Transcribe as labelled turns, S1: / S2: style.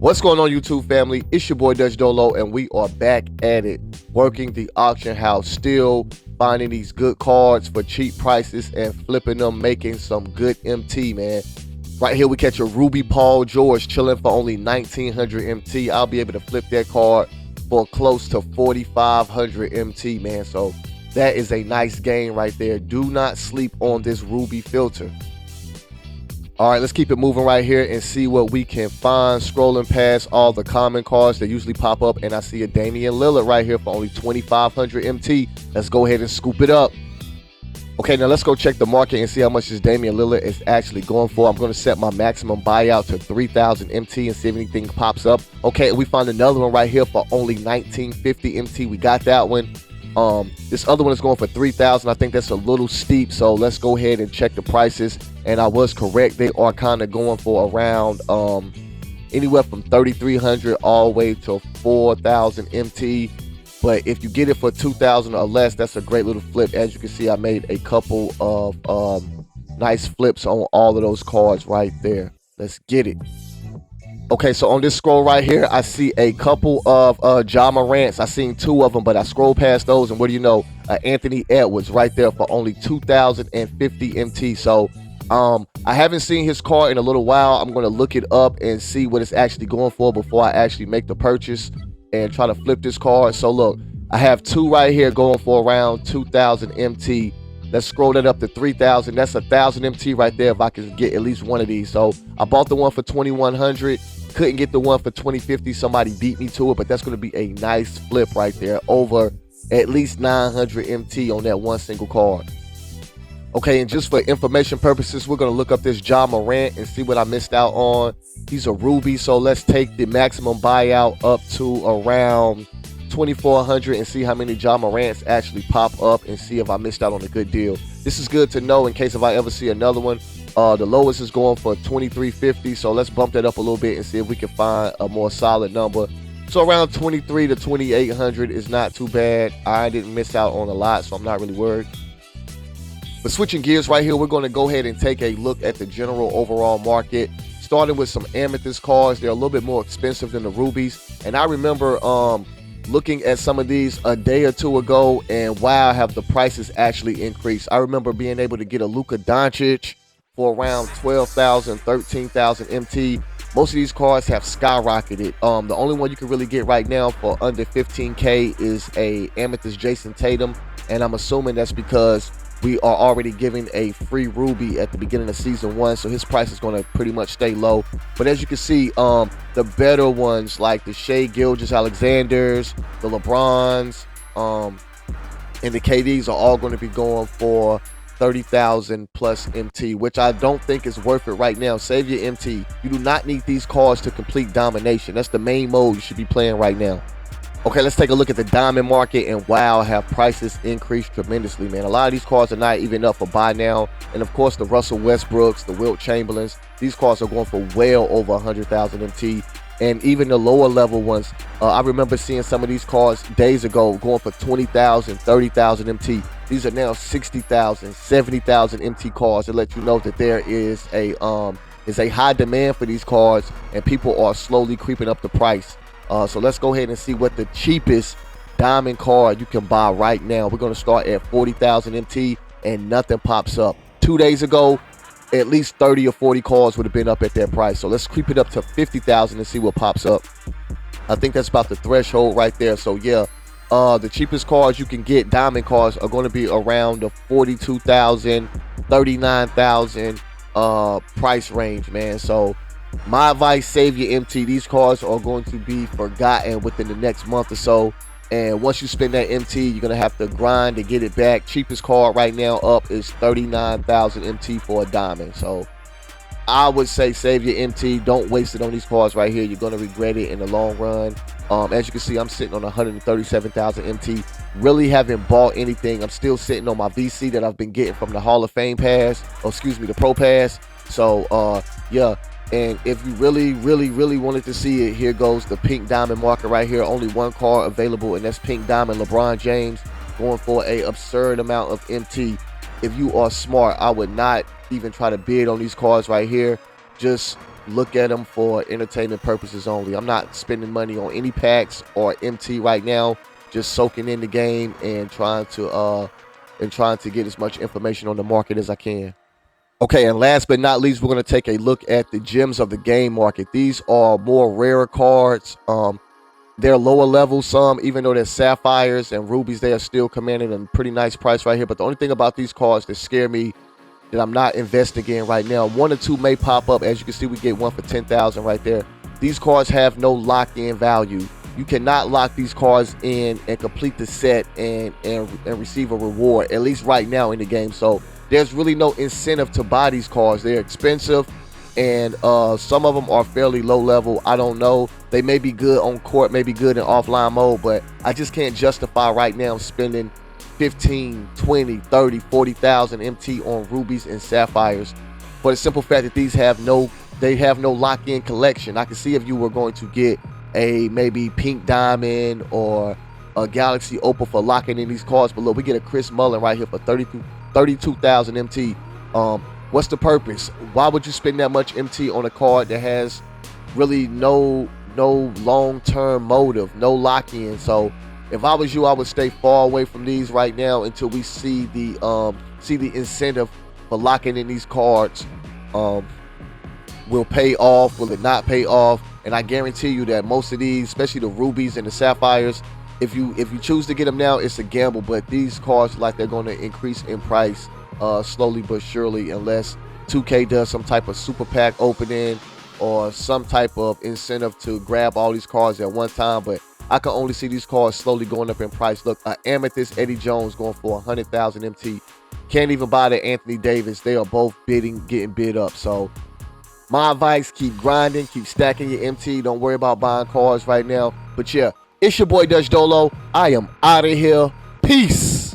S1: What's going on, YouTube family? It's your boy Dutch Dolo, and we are back at it, working the auction house, still finding these good cards for cheap prices and flipping them, making some good MT, man. Right here, we catch a Ruby Paul George chilling for only 1,900 MT. I'll be able to flip that card for close to 4,500 MT, man. So that is a nice gain right there. Do not sleep on this Ruby filter. All right, let's keep it moving right here and see what we can find. Scrolling past all the common cards that usually pop up, and I see a Damian Lillard right here for only 2,500 MT. Let's go ahead and scoop it up. Okay, now let's go check the market and see how much this Damian Lillard is actually going for. I'm going to set my maximum buyout to 3,000 MT and see if anything pops up. Okay, we found another one right here for only 1,950 MT. We got that one. This other one is going for 3,000. I think that's a little steep, so let's go ahead and check the prices. And I was correct, they are kind of going for around anywhere from 3,300 all the way to 4,000 MT. But if you get it for 2,000 or less, that's a great little flip. As you can see, I made a couple of nice flips on all of those cards right there. Let's get it. Okay, so on this scroll right here, I see a couple of Ja Morants. I seen two of them, but I scrolled past those, and what do you know? Anthony Edwards right there for only 2,050 MT. So I haven't seen his card in a little while. I'm going to look it up and see what it's actually going for before I actually make the purchase and try to flip this card. So look, I have two right here going for around 2,000 MT. Let's scroll that up to 3,000. That's 1,000 MT right there if I can get at least one of these. So I bought the one for 2,100. Couldn't get the one for 2,050. Somebody beat me to it, but that's going to be a nice flip right there, over at least 900 MT on that one single card. Okay, and just for information purposes, we're going to look up this Ja Morant and see what I missed out on. He's a Ruby, so let's take the maximum buyout up to around 2,400 and see how many Ja Morants actually pop up and see if I missed out on a good deal. This is good to know in case if I ever see another one. The lowest is going for 2,350, so let's bump that up a little bit and see if we can find a more solid number. So around 23 to 2,800 is not too bad. I didn't miss out on a lot, so I'm not really worried. But switching gears right here, we're going to go ahead and take a look at the general overall market, starting with some amethyst cards. They're a little bit more expensive than the rubies, and I remember looking at some of these a day or two ago, and wow, have the prices actually increased. I remember being able to get a Luka Doncic for around 12,000, 13,000 MT. Most of these cards have skyrocketed. The only one you can really get right now for under 15K is a amethyst Jason Tatum, and I'm assuming that's because we are already giving a free Ruby at the beginning of season 1, so his price is going to pretty much stay low. But as you can see, the better ones like the Shai Gilgeous-Alexanders, the LeBrons, and the KDs are all going to be going for 30,000 plus MT, which I don't think is worth it right now. Save your MT. You do not need these cards to complete domination. That's the main mode you should be playing right now. Okay, let's take a look at the diamond market, and wow, have prices increased tremendously, man. A lot of these cards are not even up for buy now. And of course, the Russell Westbrooks, the Wilt Chamberlains, these cards are going for well over 100,000 MT. And even the lower level ones, I remember seeing some of these cards days ago going for 20,000, 30,000 MT. These are now 60,000, 70,000 MT cards to let you know that there is a high demand for these cards, and people are slowly creeping up the price. So let's go ahead and see what the cheapest diamond card you can buy right now. We're going to start at 40,000 MT, and nothing pops up. 2 days ago, at least 30 or 40 cards would have been up at that price. So let's creep it up to 50,000 and see what pops up. I think that's about the threshold right there. So yeah, the cheapest cards you can get, diamond cards, are going to be around the 42,000, 39,000 price range, man. So my advice, save your MT. These cards are going to be forgotten within the next month or so. And once you spend that MT, you're going to have to grind to get it back. Cheapest card right now up is 39,000 MT for a diamond. So I would say save your MT. Don't waste it on these cards right here. You're going to regret it in the long run. As you can see, I'm sitting on 137,000 MT. Really haven't bought anything. I'm still sitting on my VC that I've been getting from the Hall of Fame pass. Oh, excuse me, the Pro Pass. So, yeah. And if you really wanted to see it, here goes the pink diamond market right here. Only one card available, and that's pink diamond LeBron James, going for a absurd amount of MT. If you are smart, I would not even try to bid on these cards right here. Just look at them for entertainment purposes only. I'm not spending money on any packs or MT right now. Just soaking in the game and trying to get as much information on the market as I can. Okay, and last but not least, we're going to take a look at the gems of the game market. These are more rarer cards. They're lower level, some, even though they're sapphires and rubies, they are still commanding a pretty nice price right here. But the only thing about these cards that scare me that I'm not investing in right now, one or two may pop up. As you can see, we get one for 10,000 right there. These cards have no lock-in value. You cannot lock these cards in and complete the set and receive a reward, at least right now in the game. So there's really no incentive to buy these cards. They're expensive, and some of them are fairly low level. I don't know. They may be good on court, may be good in offline mode, but I just can't justify right now spending 15, 20, 30, 40,000 MT on rubies and sapphires for the simple fact that these have no lock-in collection. I can see if you were going to get a maybe pink diamond or a galaxy opal for locking in these cards, but look, we get a Chris Mullen right here for 32,000 MT. What's the purpose? Why would you spend that much MT on a card that has really no long-term motive, no lock-in? So if I was you, I would stay far away from these right now until we see the incentive for locking in these cards will pay off. Will it not pay off? And I guarantee you that most of these, especially the rubies and the sapphires, if you choose to get them now, it's a gamble. But these cards, like, they're going to increase in price slowly but surely, unless 2K does some type of super pack opening or some type of incentive to grab all these cards at one time. But I can only see these cards slowly going up in price. Look, Amethyst Eddie Jones going for 100,000 MT. Can't even buy the Anthony Davis. They are both getting bid up. So my advice, keep grinding, keep stacking your MT. Don't worry about buying cards right now. But yeah, it's your boy Dutch Dolo. I am out of here. Peace.